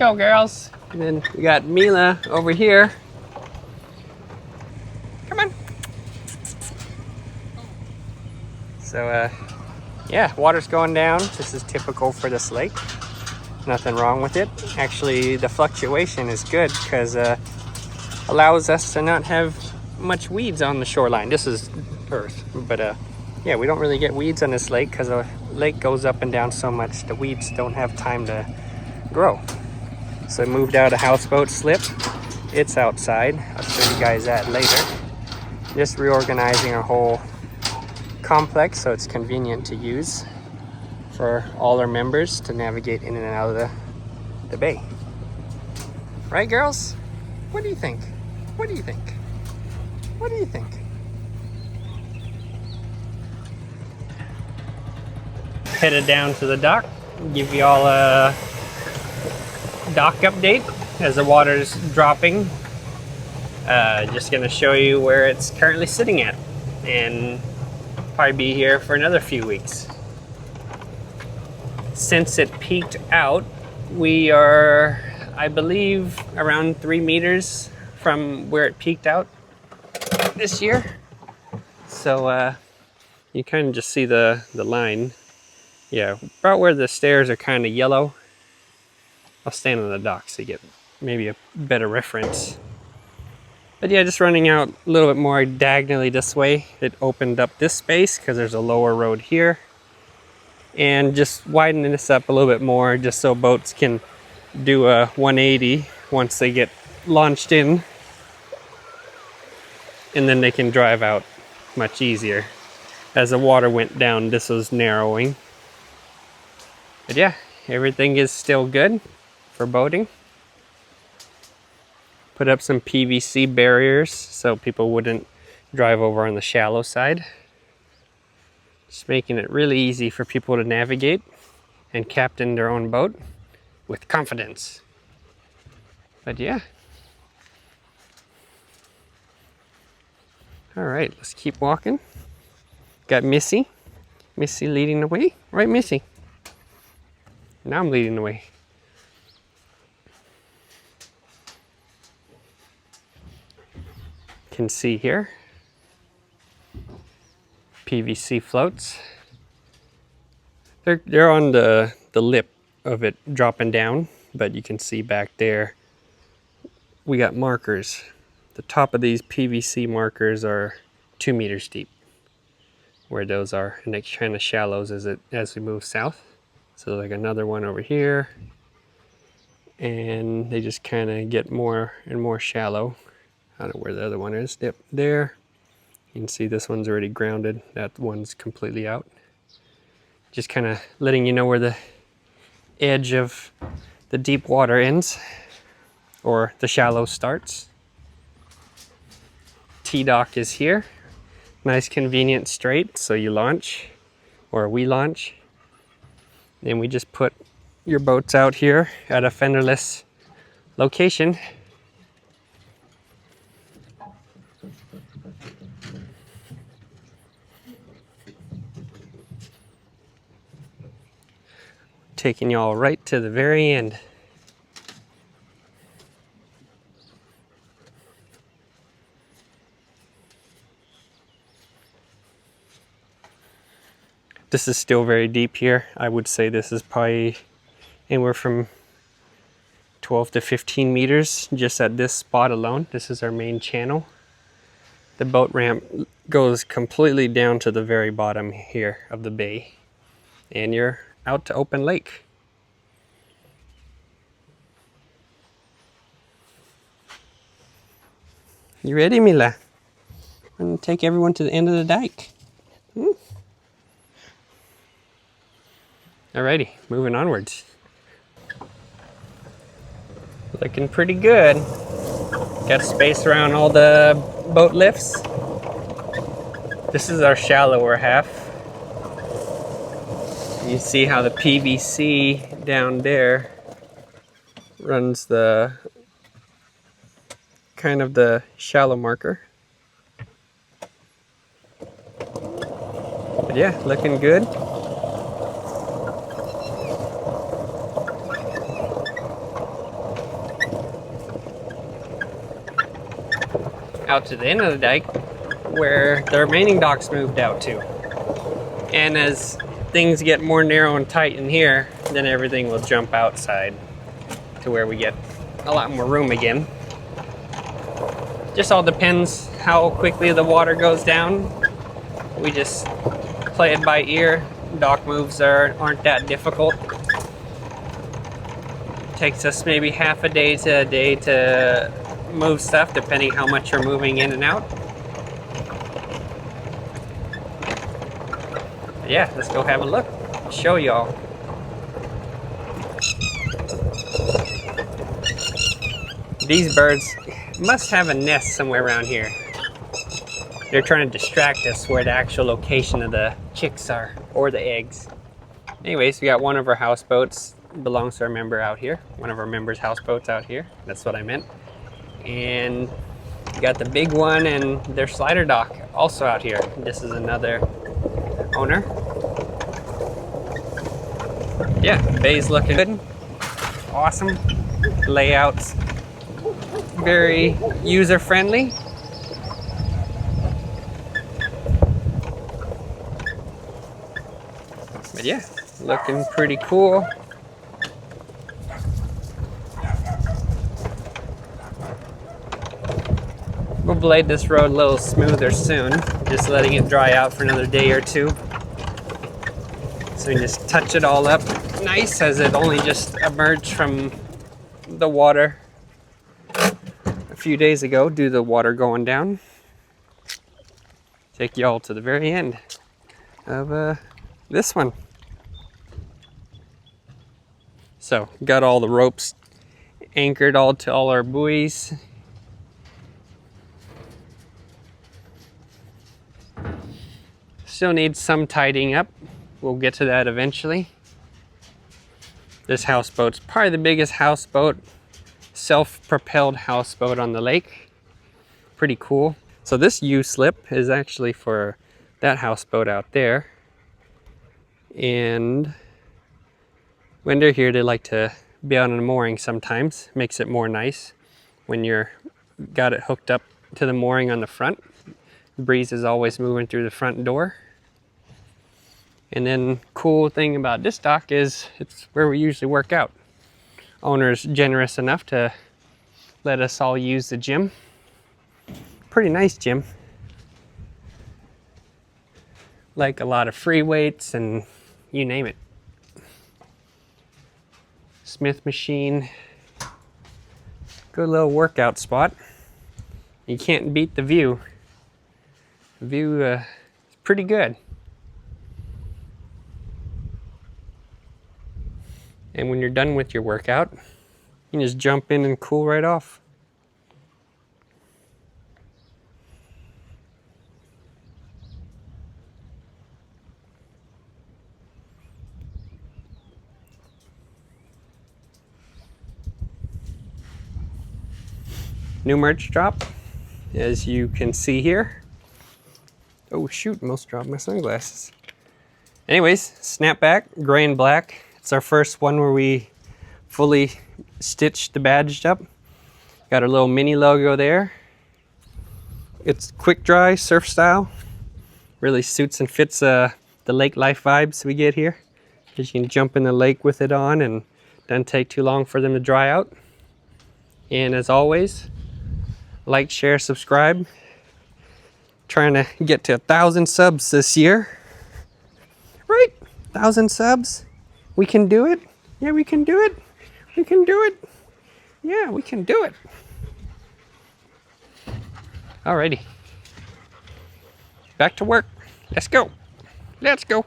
Go girls. And then we got Mila over here. Come on. So yeah, water's going down. This is typical for this lake. Nothing wrong with it. Actually, the fluctuation is good because allows us to not have much weeds on the shoreline. This is earth, but yeah, we don't really get weeds on this lake because the lake goes up and down so much. The weeds don't have time to grow. So I moved out a houseboat slip. It's outside. I'll show you guys that later. Just reorganizing our whole complex so it's convenient to use for all our members to navigate in and out of the bay. Right, girls? What do you think? What do you think? What do you think? Headed down to the dock. Give you all a dock update as the water's dropping. Just gonna show you where it's currently sitting at, and probably be here for another few weeks. Since it peaked out, we are, I believe, around 3 meters from where it peaked out this year. So you kind of just see the line. Yeah, about where the stairs are kind of yellow. I'll stand on the dock so you get maybe a better reference. But yeah, just running out a little bit more diagonally this way. It opened up this space because there's a lower road here. And just widening this up a little bit more just so boats can do a 180 once they get launched in. And then they can drive out much easier. As the water went down, this was narrowing. But yeah, everything is still good for boating. Put up some PVC barriers so people wouldn't drive over on the shallow side. Just making it really easy for people to navigate and captain their own boat with confidence. But yeah. All right, let's keep walking. Got Missy. Missy leading the way. Right, Missy? Now I'm leading the way. Can see here. PVC floats. They're on the lip of it dropping down, but you can see back there we got markers. The top of these PVC markers are 2 meters deep, where those are, and it kind of shallows as we move south. So like another one over here, and they just kind of get more and more shallow. I don't know where the other one is. Yep, there. You can see this one's already grounded. That one's completely out. Just kind of letting you know where the edge of the deep water ends, or the shallow starts. T-dock is here. Nice convenient straight, so you launch, or we launch. Then we just put your boats out here at a fenderless location. Taking y'all right to the very end. This is still very deep here. I would say this is probably anywhere from 12 to 15 meters just at this spot alone. This is our main channel. The boat ramp goes completely down to the very bottom here of the bay, and you're out to open lake. You ready, Mila? I'm gonna take everyone to the end of the dike. Alrighty, moving onwards. Looking pretty good. Got space around all the boat lifts. This is our shallower half. You see how the PVC down there runs the kind of the shallow marker. But yeah, looking good. out to the end of the dike where the remaining docks moved out to. And as things get more narrow and tight in here, then everything will jump outside to where we get a lot more room again. Just all depends how quickly the water goes down. We just play it by ear. Dock moves aren't that difficult. Takes us maybe half a day to move stuff, depending how much you're moving in and out. Yeah, let's go have a look. Show y'all. These birds must have a nest somewhere around here. They're trying to distract us where the actual location of the chicks are, or the eggs. Anyways, we got one of our houseboats, belongs to our member out here. One of our members' houseboats out here. That's what I meant. And we got the big one and their slider dock also out here. This is another owner. Yeah, bay's looking good. Awesome. Layouts very user-friendly. But yeah, looking pretty cool. We'll blade this road a little smoother soon, just letting it dry out for another day or two. So we can just touch it all up nice as it only just emerged from the water a few days ago due to the water going down. Take y'all to the very end of this one. So got all the ropes anchored all to all our buoys. Still needs some tidying up. We'll get to that eventually. This houseboat's probably the biggest houseboat, self-propelled houseboat on the lake. Pretty cool. So this U-slip is actually for that houseboat out there. And when they're here, they like to be out on a mooring sometimes. Makes it more nice when you're got it hooked up to the mooring on the front. The breeze is always moving through the front door. And then cool thing about this dock is it's where we usually work out. Owner's generous enough to let us all use the gym. Pretty nice gym. Like a lot of free weights and you name it. Smith machine. Good little workout spot. You can't beat the view. The view is pretty good. And when you're done with your workout, you can just jump in and cool right off. New merch drop, as you can see here. Oh shoot, almost dropped my sunglasses. Anyways, snapback, gray and black. It's our first one where we fully stitched the badge up. Got our little mini logo there. It's quick dry, surf style. Really suits and fits the lake life vibes we get here. Because you can jump in the lake with it on and doesn't take too long for them to dry out. And as always, like, share, subscribe. Trying to get to 1,000 subs this year. Right? 1,000 subs. We can do it. Yeah, we can do it. We can do it. Yeah, we can do it. Alrighty. Back to work. Let's go. Let's go.